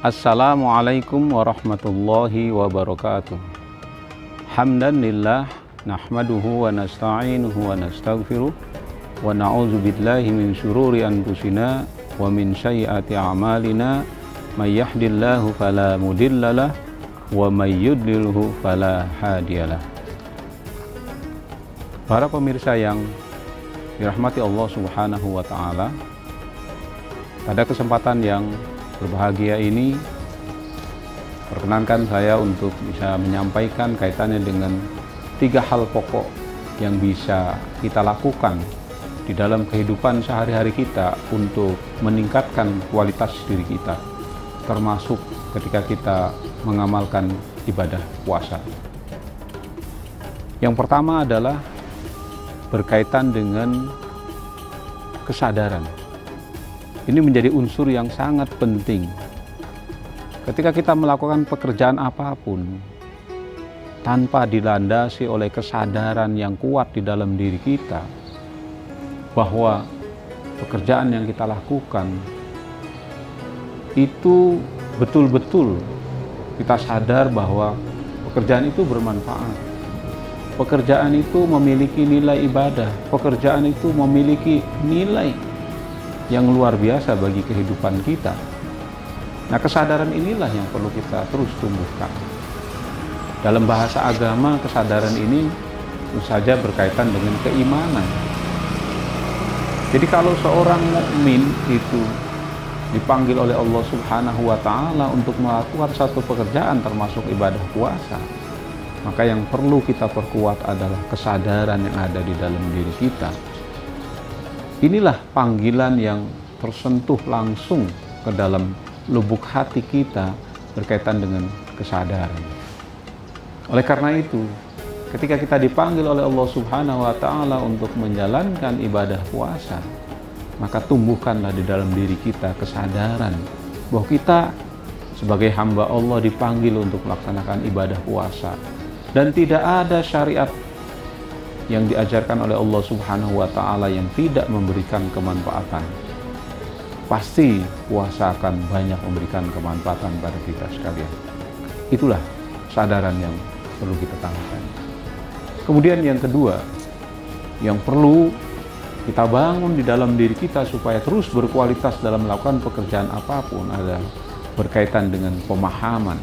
Assalamualaikum warahmatullahi wabarakatuh. Hamdan lillah nahmaduhu wa nasta'inuhu wa nastaghfiruh wa na'udzu billahi min syururi anfusina wa min sayyiati a'malina may yahdihillahu fala mudhillalah wa may yudlilhu fala hadiyalah. Para pemirsa yang dirahmati Allah Subhanahu wa taala, pada kesempatan yang berbahagia ini, perkenankan saya untuk bisa menyampaikan kaitannya dengan 3 hal pokok yang bisa kita lakukan di dalam kehidupan sehari-hari kita untuk meningkatkan kualitas diri kita, termasuk ketika kita mengamalkan ibadah puasa. Yang pertama adalah berkaitan dengan kesadaran. Ini menjadi unsur yang sangat penting. Ketika kita melakukan pekerjaan apapun, tanpa dilandasi oleh kesadaran yang kuat di dalam diri kita, bahwa pekerjaan yang kita lakukan itu betul-betul kita sadar bahwa pekerjaan itu bermanfaat. Pekerjaan itu memiliki nilai ibadah. Pekerjaan itu memiliki nilai yang luar biasa bagi kehidupan kita. Nah, kesadaran inilah yang perlu kita terus tumbuhkan. Dalam bahasa agama, kesadaran ini tentu saja berkaitan dengan keimanan. Jadi kalau seorang mukmin itu dipanggil oleh Allah Subhanahu wa taala untuk melakukan satu pekerjaan termasuk ibadah puasa, maka yang perlu kita perkuat adalah kesadaran yang ada di dalam diri kita. Inilah panggilan yang tersentuh langsung ke dalam lubuk hati kita berkaitan dengan kesadaran. Oleh karena itu, ketika kita dipanggil oleh Allah Subhanahu wa taala untuk menjalankan ibadah puasa, maka tumbuhkanlah di dalam diri kita kesadaran bahwa kita sebagai hamba Allah dipanggil untuk melaksanakan ibadah puasa, dan tidak ada syariat yang diajarkan oleh Allah Subhanahu wa taala yang tidak memberikan kemanfaatan. Pasti puasa akan banyak memberikan kemanfaatan pada kita sekalian. Itulah kesadaran yang perlu kita tanamkan. Kemudian yang kedua, yang perlu kita bangun di dalam diri kita supaya terus berkualitas dalam melakukan pekerjaan apapun adalah berkaitan dengan pemahaman.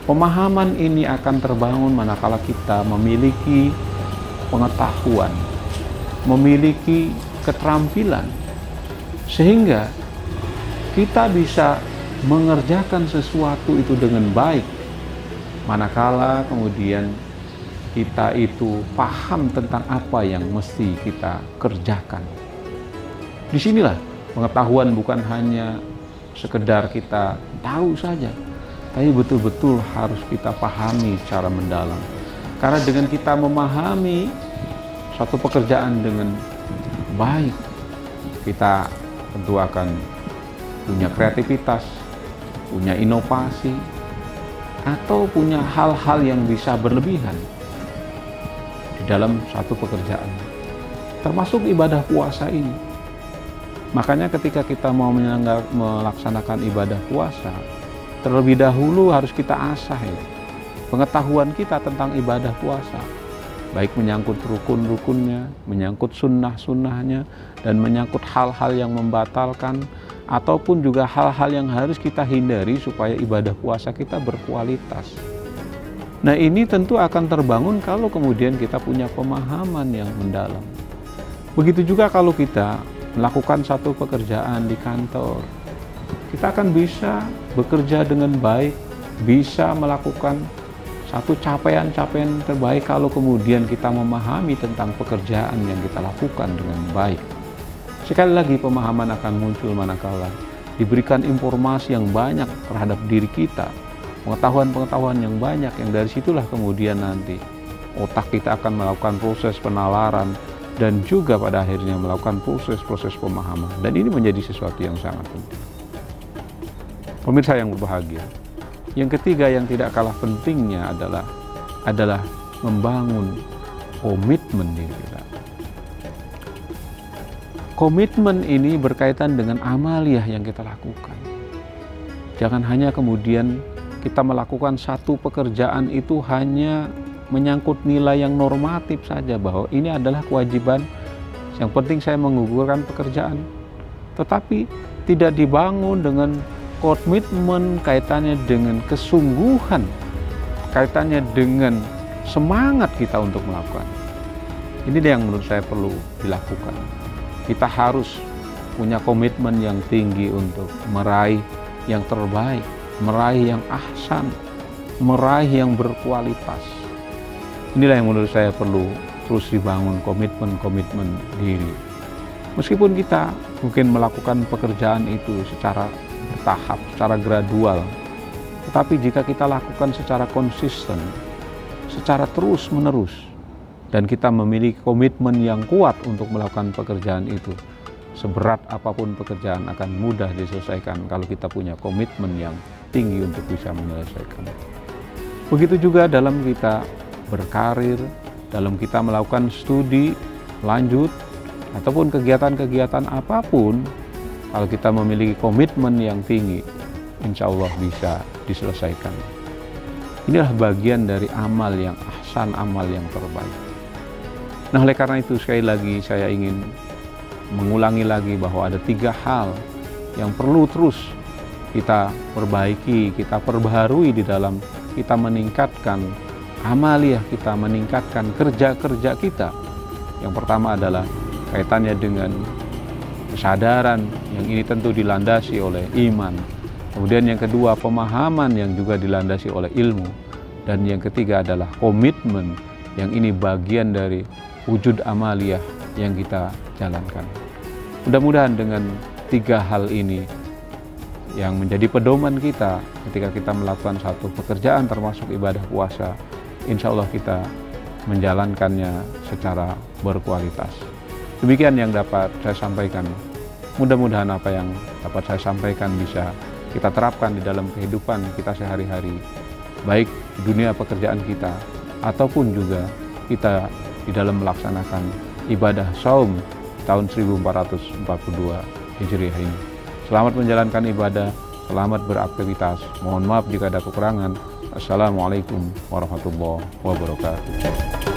Pemahaman ini akan terbangun manakala kita memiliki pengetahuan, memiliki keterampilan, sehingga kita bisa mengerjakan sesuatu itu dengan baik manakala kemudian kita itu paham tentang apa yang mesti kita kerjakan. Disinilah pengetahuan bukan hanya sekedar kita tahu saja, tapi betul-betul harus kita pahami secara mendalam. Karena dengan kita memahami suatu pekerjaan dengan baik, kita tentu akan punya kreativitas, punya inovasi, atau punya hal-hal yang bisa berlebihan di dalam suatu pekerjaan, termasuk ibadah puasa ini. Makanya ketika kita mau melaksanakan ibadah puasa, terlebih dahulu harus kita asah ya, pengetahuan kita tentang ibadah puasa, baik menyangkut rukun-rukunnya, menyangkut sunnah-sunnahnya, dan menyangkut hal-hal yang membatalkan, ataupun juga hal-hal yang harus kita hindari supaya ibadah puasa kita berkualitas. Nah, ini tentu akan terbangun kalau kemudian kita punya pemahaman yang mendalam. Begitu juga kalau kita melakukan satu pekerjaan di kantor, kita akan bisa bekerja dengan baik, bisa melakukan satu capaian-capaian terbaik kalau kemudian kita memahami tentang pekerjaan yang kita lakukan dengan baik. Sekali lagi, pemahaman akan muncul manakala diberikan informasi yang banyak terhadap diri kita, pengetahuan-pengetahuan yang banyak, yang dari situlah kemudian nanti otak kita akan melakukan proses penalaran dan juga pada akhirnya melakukan proses-proses pemahaman. Dan ini menjadi sesuatu yang sangat penting. Pemirsa yang berbahagia, yang ketiga yang tidak kalah pentingnya adalah membangun komitmen diri kita. Komitmen ini berkaitan dengan amaliyah yang kita lakukan. Jangan hanya kemudian kita melakukan satu pekerjaan itu hanya menyangkut nilai yang normatif saja, bahwa ini adalah kewajiban, yang penting saya menggugurkan pekerjaan. Tetapi tidak dibangun dengan komitmen, kaitannya dengan kesungguhan, kaitannya dengan semangat kita untuk melakukan. Ini yang menurut saya perlu dilakukan. Kita harus punya komitmen yang tinggi untuk meraih yang terbaik, meraih yang ahsan, meraih yang berkualitas. Inilah yang menurut saya perlu terus dibangun, komitmen diri. Meskipun kita mungkin melakukan pekerjaan itu secara bertahap, secara gradual, tetapi jika kita lakukan secara konsisten, secara terus-menerus, dan kita memiliki komitmen yang kuat untuk melakukan pekerjaan itu, seberat apapun pekerjaan akan mudah diselesaikan kalau kita punya komitmen yang tinggi untuk bisa menyelesaikan. Begitu juga dalam kita berkarir, dalam kita melakukan studi lanjut, ataupun kegiatan-kegiatan apapun, kalau kita memiliki komitmen yang tinggi, insya Allah bisa diselesaikan. Inilah bagian dari amal yang ahsan, amal yang terbaik. Nah, oleh karena itu sekali lagi saya ingin mengulangi lagi bahwa ada 3 hal yang perlu terus kita perbaiki, kita perbaharui di dalam kita meningkatkan amaliyah kita, meningkatkan kerja-kerja kita. Yang pertama adalah kaitannya dengan kesadaran, yang ini tentu dilandasi oleh iman. Kemudian yang kedua, pemahaman yang juga dilandasi oleh ilmu. Dan yang ketiga adalah komitmen, yang ini bagian dari wujud amaliyah yang kita jalankan. Mudah-mudahan dengan 3 hal ini yang menjadi pedoman kita ketika kita melakukan satu pekerjaan termasuk ibadah puasa, insya Allah kita menjalankannya secara berkualitas. Demikian yang dapat saya sampaikan. Mudah-mudahan apa yang dapat saya sampaikan bisa kita terapkan di dalam kehidupan kita sehari-hari, baik di dunia pekerjaan kita ataupun juga kita di dalam melaksanakan ibadah saum tahun 1442 Hijriah ini. Selamat menjalankan ibadah, selamat beraktivitas. Mohon maaf jika ada kekurangan. Assalamualaikum warahmatullahi wabarakatuh.